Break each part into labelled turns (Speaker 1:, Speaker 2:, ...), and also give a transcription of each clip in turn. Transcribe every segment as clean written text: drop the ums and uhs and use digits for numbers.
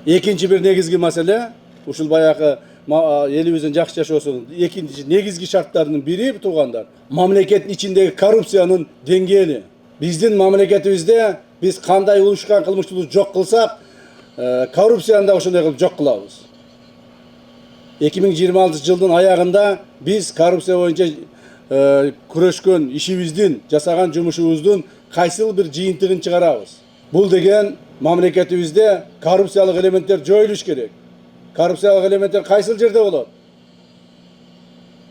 Speaker 1: Экинчи бир негизги маселе ушул баягы элибиздин жакшы жашоосунун экинчи негизги шарттарынын бири туугандар мамлекеттин ичиндеги коррупциянын деңгээли. Биздин мамлекетибизде биз кандай уюшкан кылмыштуулукту жок кылсак, коррупцияны да ошондой кылып жок кылабыз. 2026 жылдын аягында биз коррупция боюнча күрөшкөн ишибиздин, жасаган жумушубуздун кайсыл бир жыйынтыгын чыгарабыз. Бул деген мамлекетибизде коррупциялык элементтер жоюлуш керек. Коррупциялык элементтер кайсыл жерде болот?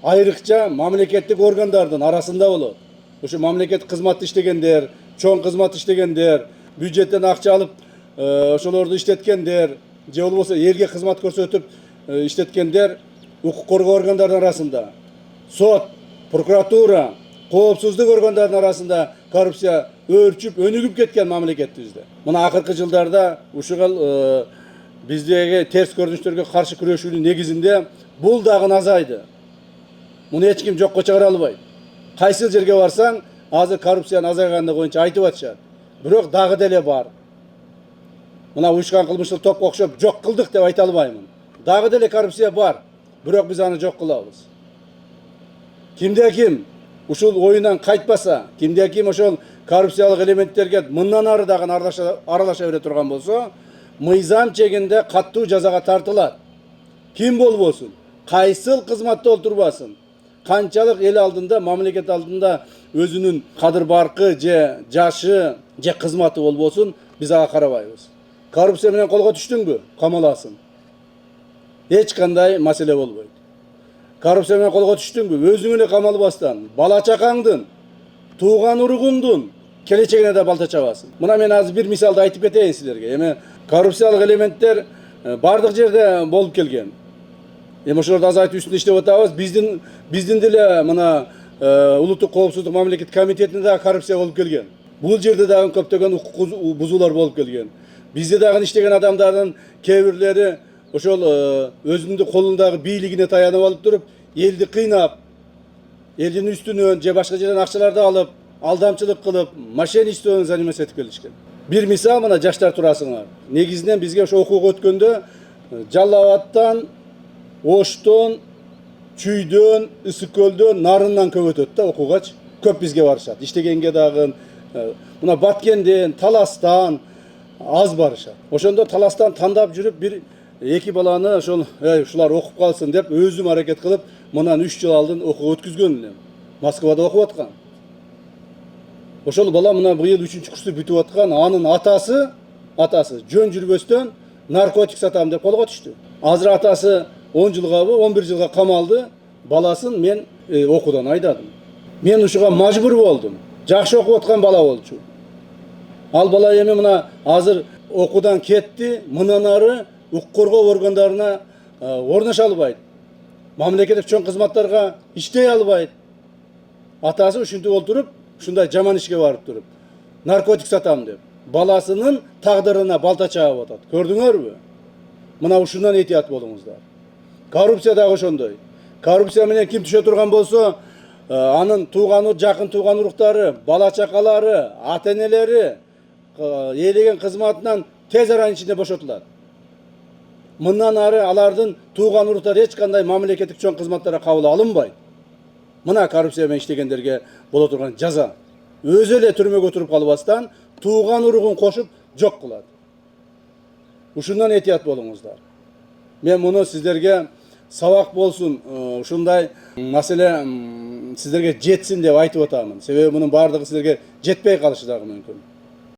Speaker 1: Айрыкча мамлекеттик органдардын арасында болот. Ошо мамлекеттик кызматты иштегендер, чоң кызмат иштегендер, бюджеттен акча алып ошолорду иштеткендер, же болбосо элге кызмат көрсөтүп иштеткендер укук коргоо органдарынын арасында. Сот, прокуратура, коопсуздук органдарынын арасында коррупция өрчүп, өнүгүп кеткен мамлекетибизде. Мына акыркы жылдарда ушул биздеги терс көрүнүштөргө каршы күрөшүүнүн негизинде бул дагы азайды. Муну эч ким жокко чыгара албайт. Кайсыл жерге барсаң, азыр коррупциянын азайганы боюнча айтып атышат. Бирок дагы деле бар. Мына уюшкан кылмыштык топко окшоп жок кылдык деп айта албаймын. Дагы деле коррупция бар. Бирок биз аны жок кылабыз. Кимде ким ушул оюнан кайтпаса, кимде ким ошол коррупциялык элементтерге мындан ары дагы аралаша бере турган болсо, мыйзам чегинде каттуу жазага тартылат. Ким болбосун, кайсыл кызматта олтурбасын, канчалык эл алдында, мамлекет алдында өзүнүн кадыр баркы же жашы же кызматы болбосун, биз ага карабайбыз. Коррупция менен колго түштүңбү? Камаласың. Эч кандай маселе болбойт. Коррупция менен колго түштүңбү? Өзүң эле камалбастан, бала чакаңдын, тууган уругуңдун келечегине да балта чабасың. Мына мен азыр бир мисалды айтып кетейин силерге. Эми коррупциялык элементтер бардык жерде болуп келген. Эми ошолорду азайтуу үстүндө иштеп атабыз. Биздин деле мына улуттук коопсуздук мамлекеттик комитетинде да коррупция болуп келген. Бул жерде дагы көптөгөн укук бузуулар болуп келген. Бизде дагы иштеген адамдардын кээ бирлери ошол өзүнүн колундагы бийлигине таянып алып туруп, элди кыйнап, элдин үстүнөн же башка жерден акчаларды алып, алдамчылык кылып, мошенничествомен заниматься этип келишкен. Бир мисал мына жаштар туурасыңар. Негизинен бизге ошо окууга өткөндө Жалал Абадтан, Оштон, Чүйдөн, Ысык көлдөн, Нарындан көп өтөт да окуугачы. Көп бизге барышат. Иштегенге дагы мына Баткенден, Таластан аз барышат. Ошондо Таластан тандап жүрүп бир эки баланы ошол ушулар окуп калсын деп өзүм аракет кылып, мындан 3 жыл алдын окууга өткүзгөн элем. Москвада окуп аткан. Ошол бала мына быйыл 3-курсту бүтүп аткан, анын атасы жөн жүрбөстөн наркотик сатам деп колго түштү. Азыр атасы 10 жылгабы, 11 жылга камалды, баласын мен окуудан айдадым. Мен ушуга мажбур болдум. Жакшы окуп аткан бала болчу. Ал бала эми мына азыр окуудан кетти, мындан ары укук коргоо органдарына орноша албайт. Мамлекеттик чоң кызматтарга иштей албайт. Атасы ушинтип олтуруп, ушундай жаман ишке барып туруп, наркотик сатам деп, баласынын тагдырына балта чабып атат. Көрдүңөрбү? Мына ушундан этият болуңуздар. Коррупция дагы ошондой. Коррупция менен ким түшө турган болсо, анын жакын тууган уруктары, бала чакалары, ата-энелери ээлеген кызматынан тез аранын ичинде бошотулат. Мындан ары алардын тууган уруктары эч кандай мамлекеттик чоң кызматтарга кабыл алынбайт. Мына коррупция менен иштегендерге боло турган жаза. Өзү эле түрмөгө туруп калбастан тууган уругун кошуп жок кылат. Ушундан этият болуңуздар. Мен муну сиздерге сабак болсун, ушундай маселе сиздерге жетсин деп айтып атамын. Себеби мунун бардыгы сиздерге жетпей калышы дагы мүмкүн.